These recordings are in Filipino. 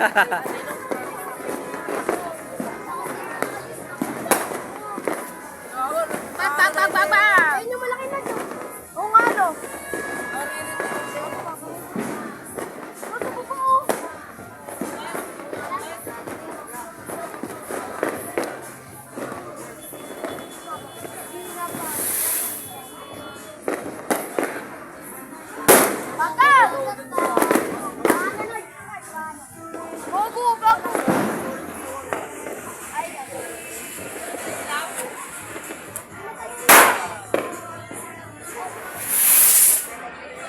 Ayun yung malaki na dyan. Oo nga, no?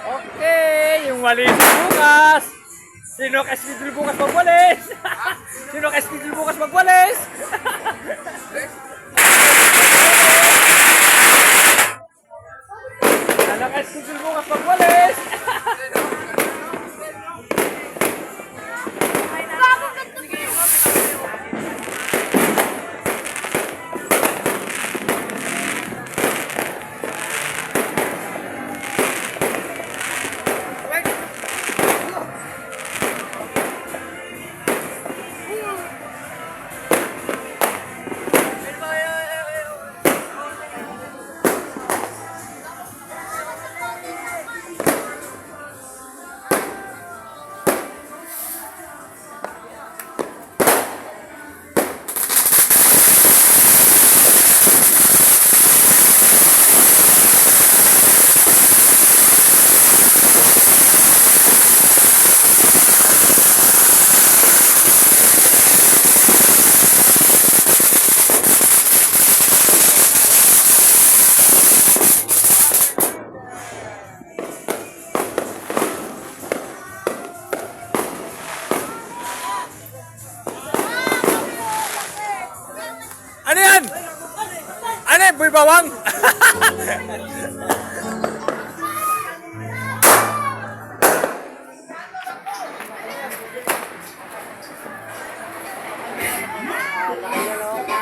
Okay, yung walis bukas. Sino ka-schedule bukas magwalis? Sino ka-schedule bukas magwalis? Sino ka-schedule bukas magwalis? Ano yan? Ano yan? Boy bawang?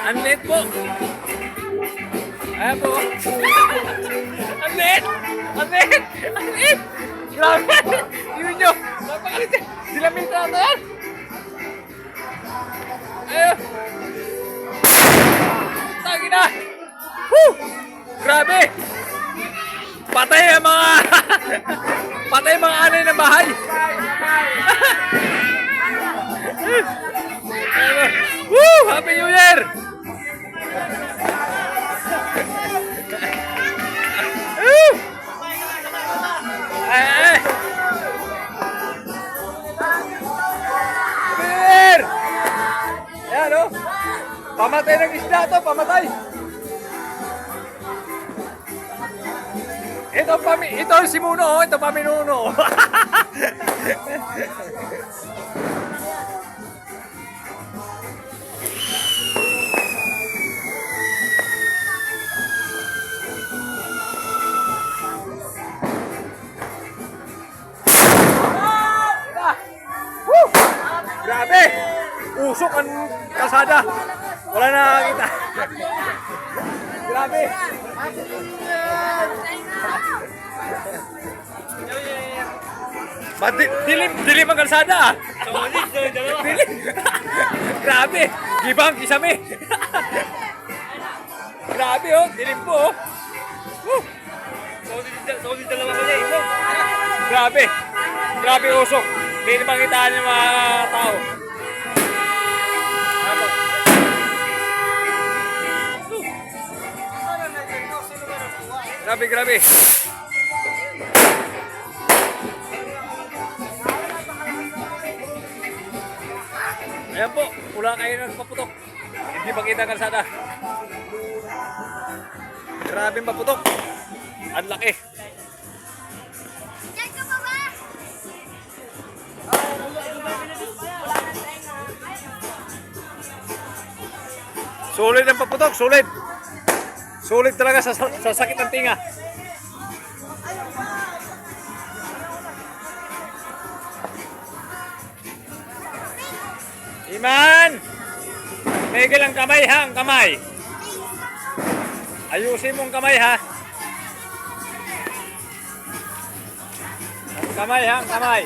Ang liit po. Ayan po. Ang liit! Ang liit! Ang liit! Grabe! Yun nyo! Napakalit yan! Dilamin na ito yan! Ayun! Tangina! Woo! Grabe! Patay ang mga... Patay ang mga anay ng bahay! Woo! Happy New Year! Woo! Ay! Happy New Year! Ayan o! Pamatay ng isda to! Pamatay! Ito si Muno, ito paminuno. Grabe! Usok ang kalsada. Wala na nakakita. Grabe! Dilim ang kalsada ah. Dilim. Grabe. Gibang kisame. Grabe oh. Dilim po oh. Solid dalawa ko niya. Grabe. Grabe usok. Hindi na makitaan ng mga tao. Grabe, grabe. Ayan po, pula kayo ng paputok. Hindi makita ang kalsada. Grabe ang paputok. Ang laki. Sulit ang paputok, sulit. Sulit talaga sa sakit ng tinga. Iman! Miguel ang kamay ha, ang kamay. Ayusin mo ang kamay ha. Ang kamay ha, ang kamay.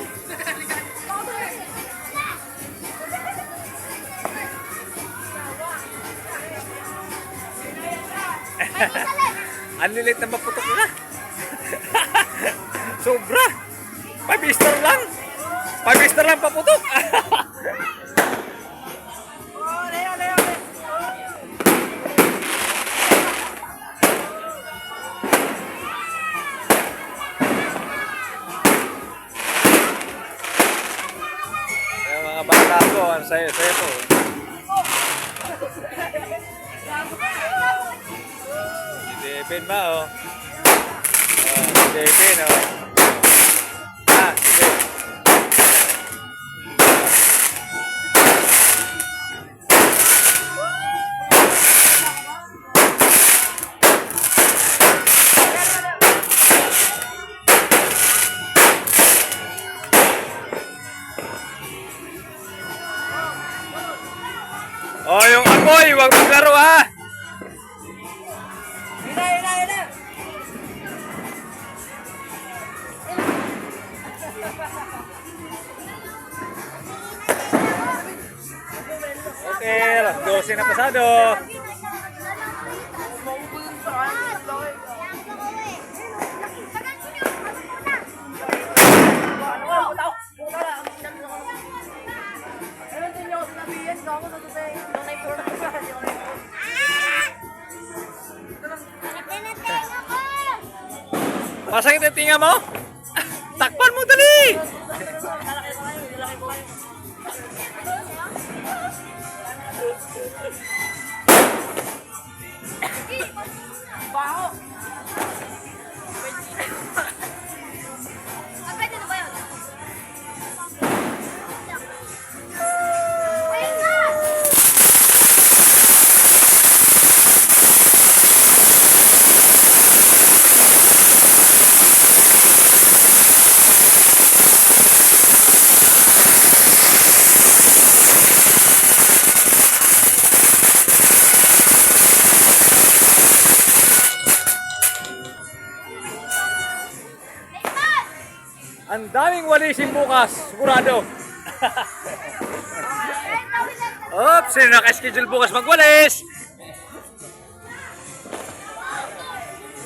Ang lilit na maputok na. Sobra. 5 star lang. 5 star lang paputok. Yung mga bata ko, ang sayo-sayo ko. Si Devin ba, oh. Si Devin, oh. Sige. Oh, yung amoy, huwag maglaro ha. Okay, alas 12 na pasado. Pasangit ang tinga mo? Takpan mo dali! Ang daming walisin bukas, sigurado. Oops, sino naka-schedule bukas magwalis?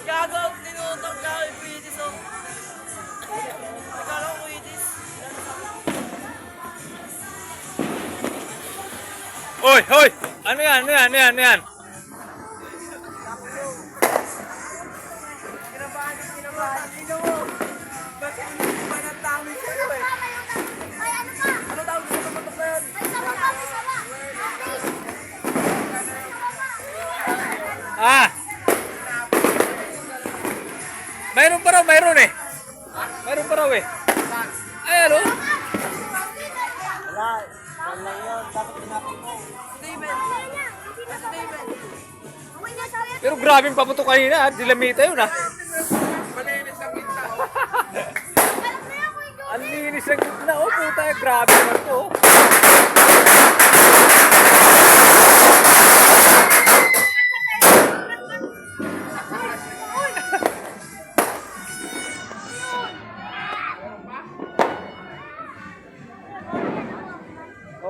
Gago, tinutok na ako yung British, oh. Nagkala ko British. Hoy, hoy! Ano yan? Kinabahan, sino mo? Bakit hindi ba natami sa'yo eh? Ano tawag sa tumatok na yun? Ah! Mayroon pa raw, mayroon eh. Mayroon pa raw eh. Ay, ano? Wala yun. Dapat tinapin mo. Steven! Steven! Pero grabing paputok kanina, dilamita yun ah. Malinis ang kita. Ang linis ng gitna, oh puta, grabe naman to. Oh.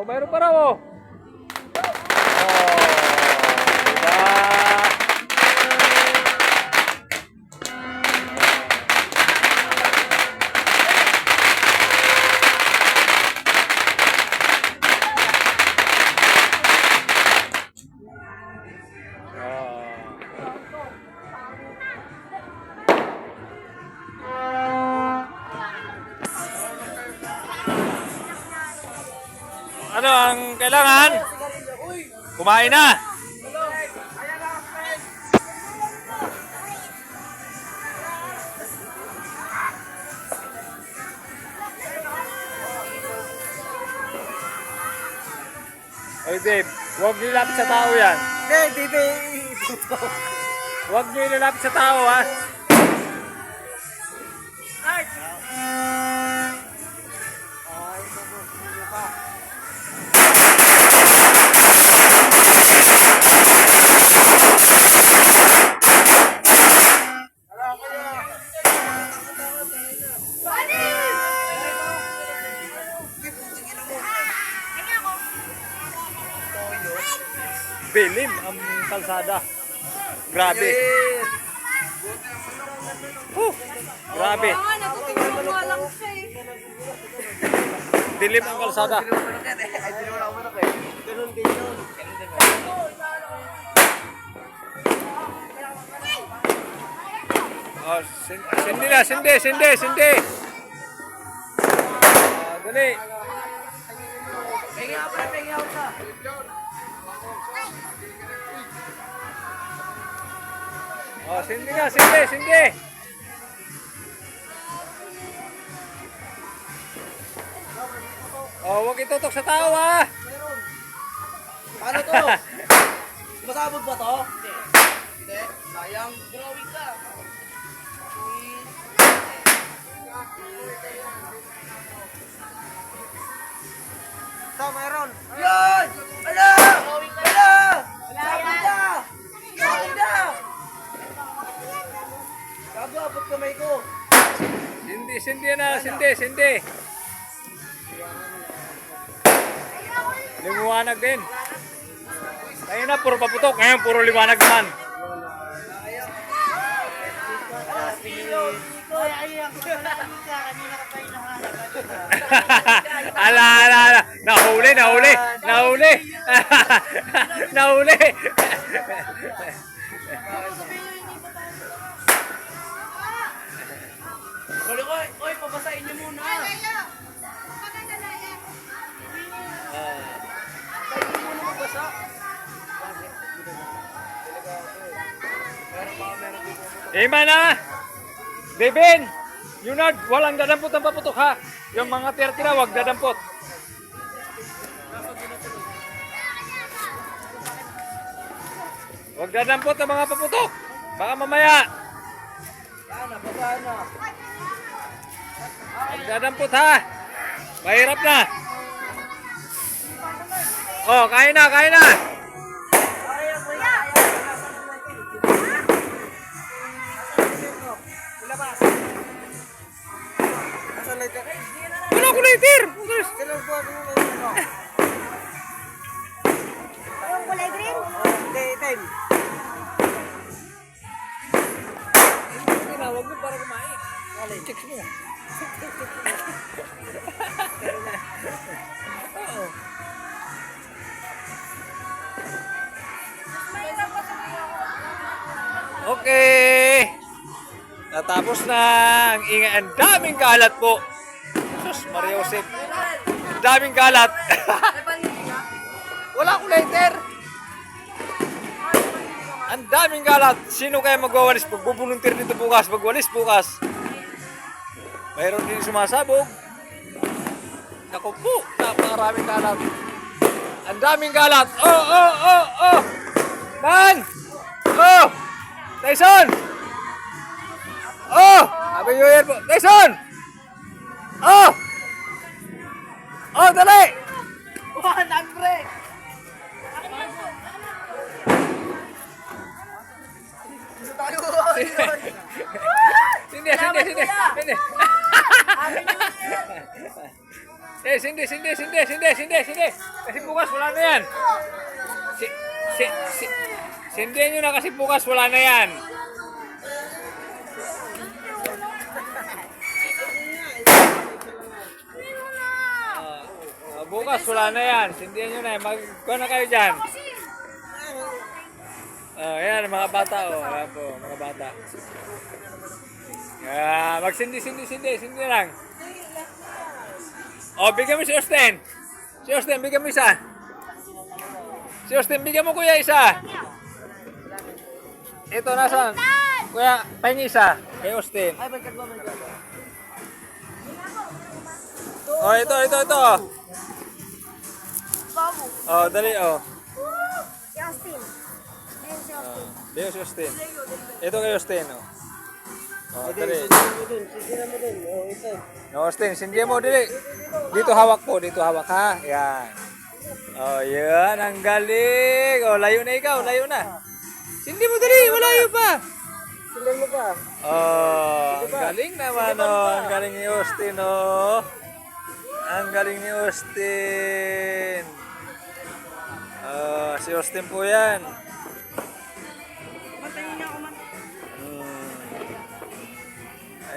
Oh, mayroon pa raw oh. Oh, diba? Ano ang kailangan? Kumain na. Oy Dave, huwag niyo ilapit sa tao yan. Hindi. Huwag niyo ilapit sa tao ha. Bilim ang kalsada. Grabe. Grabe. Ah, natutulog nga lang siya eh. Dilim ang kalsada. Ay, di naman ako manok eh. Ganun din yun. Oh, sindi na, sindi. Dali. Pengi ako, pengi ako sa. Oh, sindi na, sindi. Oh, huwag itutok sa tao ah. Paano to? Masabog ba to? Hindi. Sayang. Drawing ka. Ito, mayroon. Yan! Ala! Ala! Sabog na! Sabog na! Gago, abot kamay ko. Sindi na, sindi. Liwanag din. Kaya na, puro paputok. Ngayon, puro liwanag naman. Ala. Nahuli. Nahuli. Oy, pabasain niyo muna. Mana? Devin, Yunard, walang dadampot ang paputok ha. Yung mga tira-tira, wag dadampot. Wag dadampot ang mga paputok. Baka mamaya. Sana. Wag dadampot ha. Mahirap na. Oh, kain na. Wala ko lighter. Yung kulay green. Tinawag mo para kumain. Checks mo. Okay. Natapos na ang ingay. Ang daming kalat po. Sus, Maria Josep. Ang daming kalat. Wala akong lighter. Ang daming kalat. Sino kaya magwawalis? Magbubuluntir dito bukas. Magwalis bukas. Mayroon din sumasabog. Naku po. Napakaraming kalat. Ang daming kalat. Oh. Man! Oh! Tyson! Oh! Happy New Year po. Tyson! Oh! Oh, dali! Nag-break! Sindi. Sindi. Kasi bukas wala na yan. Sindi nyo na kasi bukas wala na yan. Bukas wala na yan. Sindi nyo na. Magkuha na kayo dyan. Ayan, mga bata. Ayan po, mga bata. Magsindi lang. Bigyan mo si Austin. Bigyan mo isa. Si Austin, bigyan mo kuya isa. Ito, nasan? Kuya, pahingi isa. Kay Austin. Ay, balikan mo. Ito. Dali, Si Austin. Ayun si Austin. Dito si Austin. Ito kay Austin, dali. Austin, sindihan mo, dali. Dito hawak ha. Yan. Yan, ang galing. Layo na ikaw, layo na. Sindi mo, dali, malayo pa. Sindan mo pa. Ang galing naman, Ang galing ni Austin, Ang galing ni Austin. Si Austin po yan.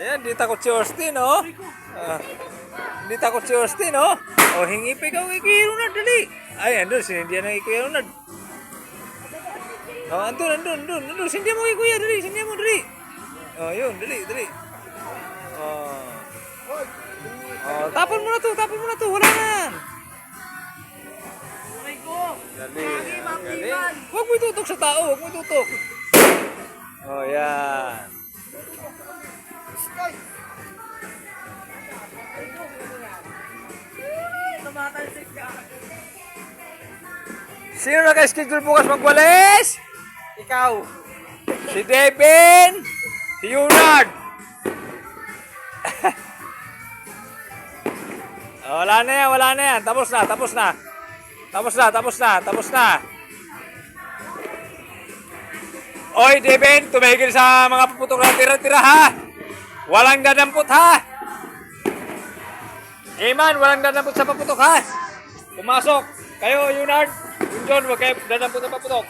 Ayan, di takot si Austin, oh. Di takot si Austin, oh. Oh, hingi pa ikaw kay Kuya Ronald, dali. Ay, andun, sindihan na kay Kuya Ronald. Oh, andun. Sindihan mo kay Kuya, dali, sindihan mo, dali. Oh, yun, dali. Oh. Oh, tapon mo na to, wala na. Aray ko. Dali. Huwag mo itutok sa tao, huwag mo itutok. Oh, yan. Tumatalsik ka. Sino naka-schedule bukas magwalis? Ikaw. Si Devin, si Yunard. Wala na yan. Tapos na. Oy, Devin, tumigil sa mga puputok na tira-tira, ha? Walang dadampot, ha? Iman, walang dadampot sa paputok, ha? Pumasok. Kayo, Yunard, yung John, huwag kayo dadampot sa paputok.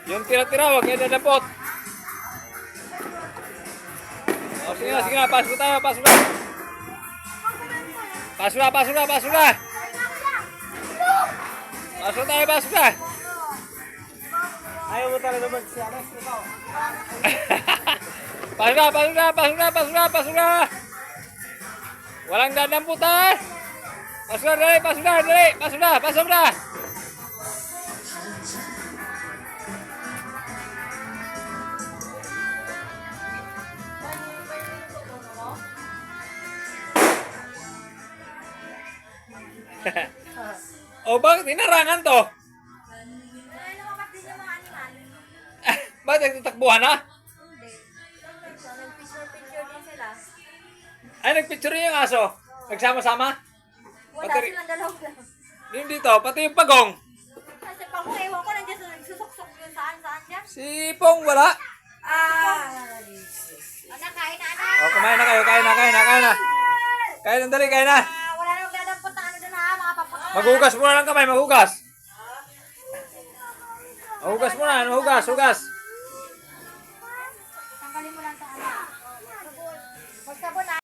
Yung tira-tira, huwag kayo dadampot. O, sige na, pasok na. Pasok na. Ayaw mo talaga magsiyanas. Ikaw. Pasok na. Walang dadampot, ha? Pasok na. O, bakit inarangan to? Lumabas din yung mga animal. Bakit nagtatakbuhan, ha? Hindi. Nag-picture din sila. Ay, nagpicture yung aso. Nagsama-sama? Wala Pati- silang dalaw lang. Yung dito, pati yung pagong. Kasi pag ewan ko, nandiyan sa nagsusok-sok yun saan dyan. Si Pong wala. Anak, kain na anak. O, kumain na kayo. Kain na. Kain na. Wala nang dadampot na ano dun ha, mga paputok. Maghugas muna lang kamay, maghugas. Hugas muna, hugas.